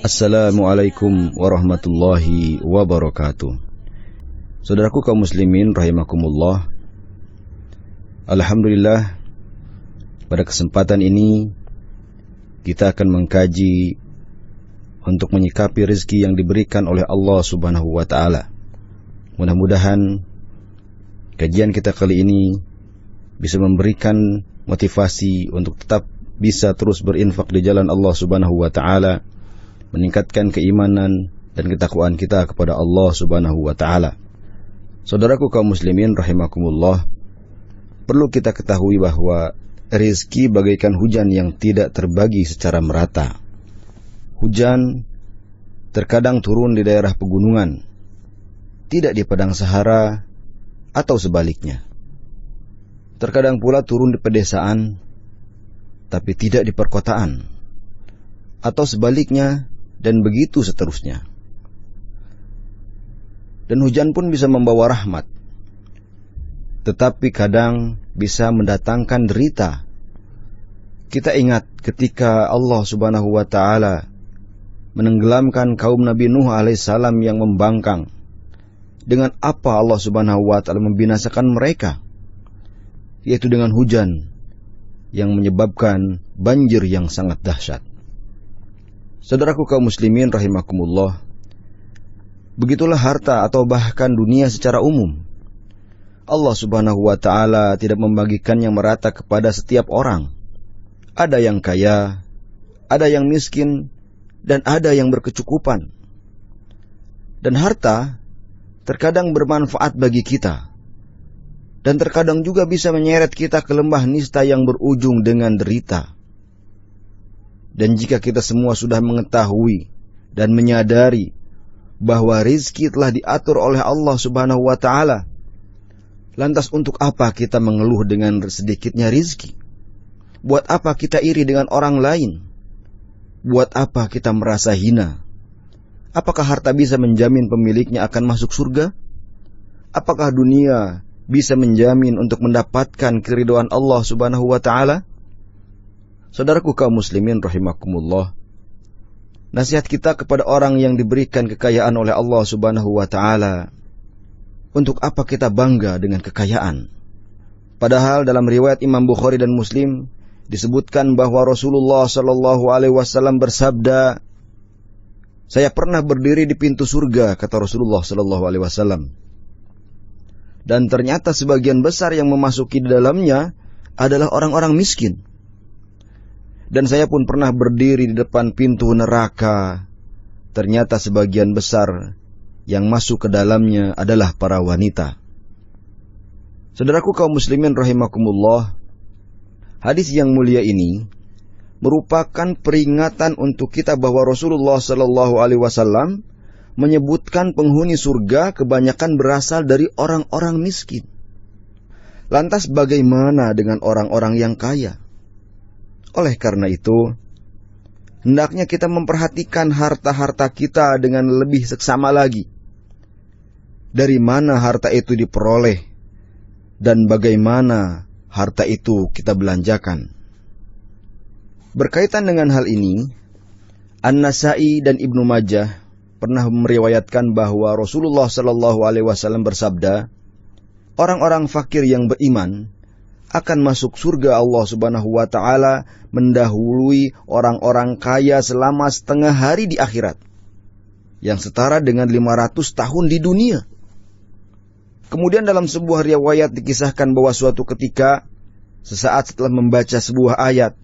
Assalamualaikum warahmatullahi wabarakatuh. Saudaraku kaum muslimin rahimakumullah. Alhamdulillah, pada kesempatan ini kita akan mengkaji untuk menyikapi rezeki yang diberikan oleh Allah Subhanahu wa taala. Mudah-mudahan kajian kita kali ini bisa memberikan motivasi untuk tetap bisa terus berinfak di jalan Allah Subhanahu wa taala, meningkatkan keimanan dan ketakwaan kita kepada Allah Subhanahu wa taala. Saudaraku kaum muslimin rahimakumullah, perlu kita ketahui bahwa rezeki bagaikan hujan yang tidak terbagi secara merata. Hujan terkadang turun di daerah pegunungan, tidak di padang sahara atau sebaliknya. Terkadang pula turun di pedesaan, tapi tidak di perkotaan, atau sebaliknya, dan begitu seterusnya. Dan hujan pun bisa membawa rahmat, tetapi kadang bisa mendatangkan derita. Kita ingat ketika Allah Subhanahu wa taala menenggelamkan kaum Nabi Nuh alaihissalam yang membangkang. Dengan apa Allah Subhanahu wa taala membinasakan mereka? Yaitu dengan hujan yang menyebabkan banjir yang sangat dahsyat. Saudaraku kaum muslimin rahimakumullah, begitulah harta atau bahkan dunia secara umum. Allah Subhanahu wa taala tidak membagikannya merata kepada setiap orang. Ada yang kaya, ada yang miskin, dan ada yang berkecukupan. Dan harta terkadang bermanfaat bagi kita, dan terkadang juga bisa menyeret kita ke lembah nista yang berujung dengan derita. Dan jika kita semua sudah mengetahui dan menyadari bahwa rizki telah diatur oleh Allah Subhanahu wa ta'ala, lantas untuk apa kita mengeluh dengan sedikitnya rizki? Buat apa kita iri dengan orang lain? Buat apa kita merasa hina? Apakah harta bisa menjamin pemiliknya akan masuk surga? Apakah dunia bisa menjamin untuk mendapatkan keridhaan Allah Subhanahu wa ta'ala? Saudaraku kaum muslimin rahimakumullah, nasihat kita kepada orang yang diberikan kekayaan oleh Allah Subhanahu wa taala, untuk apa kita bangga dengan kekayaan? Padahal dalam riwayat Imam Bukhari dan Muslim disebutkan bahwa Rasulullah sallallahu alaihi wasallam bersabda, "Saya pernah berdiri di pintu surga," kata Rasulullah sallallahu alaihi wasallam. Dan ternyata sebagian besar yang memasuki di dalamnya adalah orang-orang miskin. Dan saya pun pernah berdiri di depan pintu neraka. Ternyata sebagian besar yang masuk ke dalamnya adalah para wanita. Saudaraku kaum muslimin rahimakumullah, hadis yang mulia ini merupakan peringatan untuk kita bahwa Rasulullah sallallahu alaihi wasallam menyebutkan penghuni surga kebanyakan berasal dari orang-orang miskin. Lantas bagaimana dengan orang-orang yang kaya? Oleh karena itu, hendaknya kita memperhatikan harta-harta kita dengan lebih seksama lagi. Dari mana harta itu diperoleh, dan bagaimana harta itu kita belanjakan. Berkaitan dengan hal ini, An-Nasa'i dan Ibnu Majah pernah meriwayatkan bahwa Rasulullah sallallahu alaihi wasallam bersabda, orang-orang fakir yang beriman akan masuk surga Allah Subhanahu wa taala mendahului orang-orang kaya selama setengah hari di akhirat, yang setara dengan 500 tahun di dunia. Kemudian dalam sebuah riwayat dikisahkan bahwa suatu ketika, sesaat setelah membaca sebuah ayat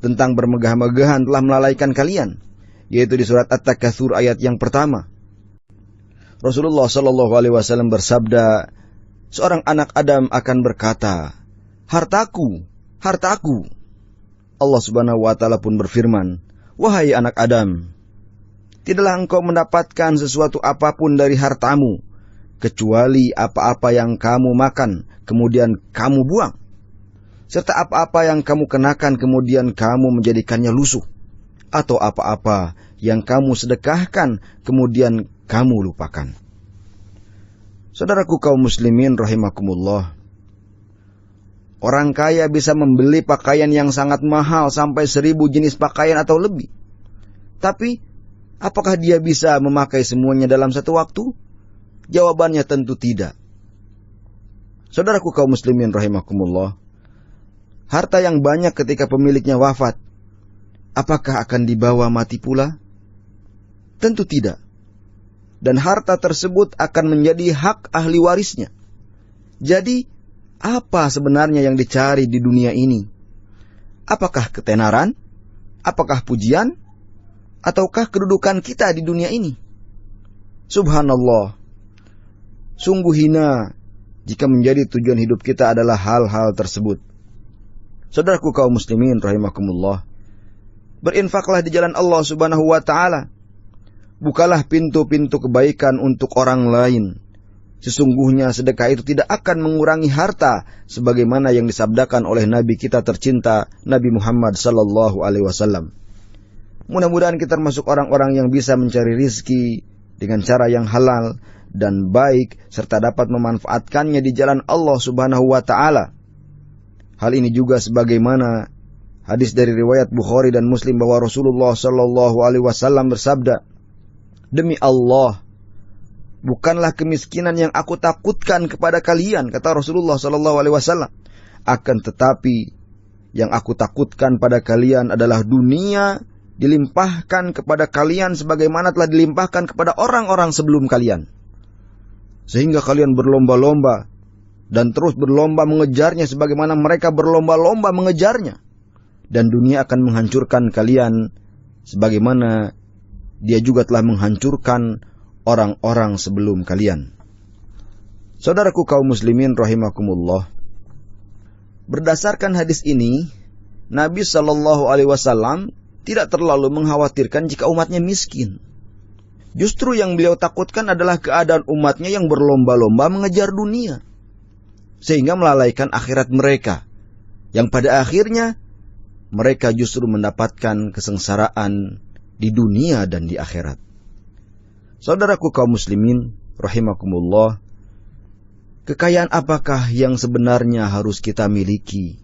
tentang bermegah-megahan telah melalaikan kalian, yaitu di surat At-Takatsur ayat yang pertama, Rasulullah sallallahu alaihi wasallam bersabda, seorang anak Adam akan berkata, "Hartaku, hartaku." Allah Subhanahu wa taala pun berfirman, "Wahai anak Adam, tidaklah engkau mendapatkan sesuatu apapun dari hartamu, kecuali apa-apa yang kamu makan, kemudian kamu buang, serta apa-apa yang kamu kenakan, kemudian kamu menjadikannya lusuh, atau apa-apa yang kamu sedekahkan, kemudian kamu lupakan." Saudaraku kaum muslimin rahimakumullah, orang kaya bisa membeli pakaian yang sangat mahal sampai 1000 jenis pakaian atau lebih. Tapi Apakah dia bisa memakai semuanya dalam satu waktu? Jawabannya tentu tidak. Saudaraku kaum muslimin rahimakumullah, harta yang banyak ketika pemiliknya wafat, apakah akan dibawa mati pula? Tentu tidak. Dan harta tersebut akan menjadi hak ahli warisnya. Jadi, apa sebenarnya yang dicari di dunia ini? Apakah ketenaran? Apakah pujian? Ataukah kedudukan kita di dunia ini? Subhanallah, sungguh hina jika menjadi tujuan hidup kita adalah hal-hal tersebut. Saudaraku kaum muslimin rahimakumullah, berinfaklah di jalan Allah subhanahu wa ta'ala. Bukalah pintu-pintu kebaikan untuk orang lain. Sesungguhnya sedekah itu tidak akan mengurangi harta, sebagaimana yang disabdakan oleh Nabi kita tercinta, Nabi Muhammad sallallahu alaihi wasallam. Mudah-mudahan kita termasuk orang-orang yang bisa mencari rizki dengan cara yang halal dan baik, serta dapat memanfaatkannya di jalan Allah subhanahu wa ta'ala. Hal ini juga sebagaimana hadis dari riwayat Bukhari dan Muslim bahwa Rasulullah sallallahu alaihi wasallam bersabda, "Demi Allah, bukanlah kemiskinan yang aku takutkan kepada kalian," kata Rasulullah sallallahu alaihi wasallam, "akan tetapi yang aku takutkan pada kalian adalah dunia dilimpahkan kepada kalian sebagaimana telah dilimpahkan kepada orang-orang sebelum kalian, sehingga kalian berlomba-lomba dan terus berlomba mengejarnya sebagaimana mereka berlomba-lomba mengejarnya, dan dunia akan menghancurkan kalian sebagaimana dia juga telah menghancurkan orang-orang sebelum kalian." Saudaraku kaum muslimin rahimakumullah, berdasarkan hadis ini, Nabi sallallahu alaihi wasallam tidak terlalu mengkhawatirkan jika umatnya miskin. Justru yang beliau takutkan adalah keadaan umatnya yang berlomba-lomba mengejar dunia, sehingga melalaikan akhirat mereka, yang pada akhirnya mereka justru mendapatkan kesengsaraan di dunia dan di akhirat. Saudaraku kaum muslimin rahimakumullah, kekayaan apakah yang sebenarnya harus kita miliki?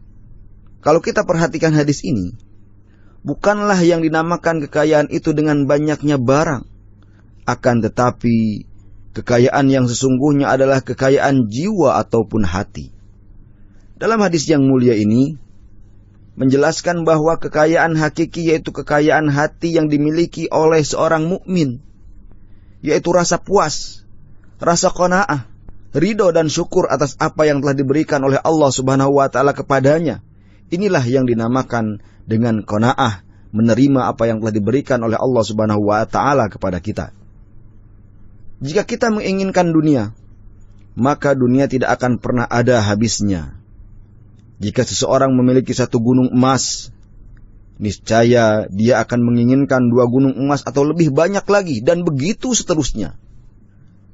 Kalau kita perhatikan hadis ini, bukanlah yang dinamakan kekayaan itu dengan banyaknya barang, akan tetapi kekayaan yang sesungguhnya adalah kekayaan jiwa ataupun hati. Dalam hadis yang mulia ini menjelaskan bahwa kekayaan hakiki yaitu kekayaan hati yang dimiliki oleh seorang mukmin, yaitu rasa puas, rasa qanaah, ridho dan syukur atas apa yang telah diberikan oleh Allah subhanahu wa ta'ala kepadanya. Inilah yang dinamakan dengan qanaah, menerima apa yang telah diberikan oleh Allah subhanahu wa ta'ala kepada kita. Jika kita menginginkan dunia, maka dunia tidak akan pernah ada habisnya. Jika seseorang memiliki satu gunung emas, niscaya dia akan menginginkan 2 gunung emas atau lebih banyak lagi, dan begitu seterusnya.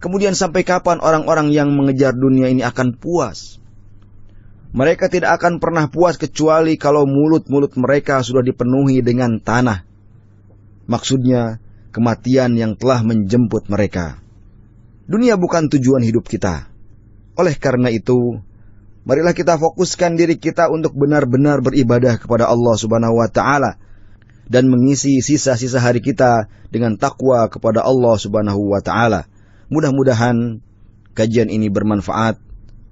Kemudian sampai kapan orang-orang yang mengejar dunia ini akan puas? Mereka tidak akan pernah puas kecuali kalau mulut-mulut mereka sudah dipenuhi dengan tanah. Maksudnya kematian yang telah menjemput mereka. Dunia bukan tujuan hidup kita. Oleh karena itu, marilah kita fokuskan diri kita untuk benar-benar beribadah kepada Allah subhanahu wa ta'ala dan mengisi sisa-sisa hari kita dengan takwa kepada Allah subhanahu wa ta'ala. Mudah-mudahan kajian ini bermanfaat.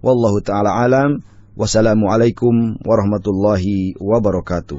Wallahu ta'ala alam. Wassalamualaikum warahmatullahi wabarakatuh.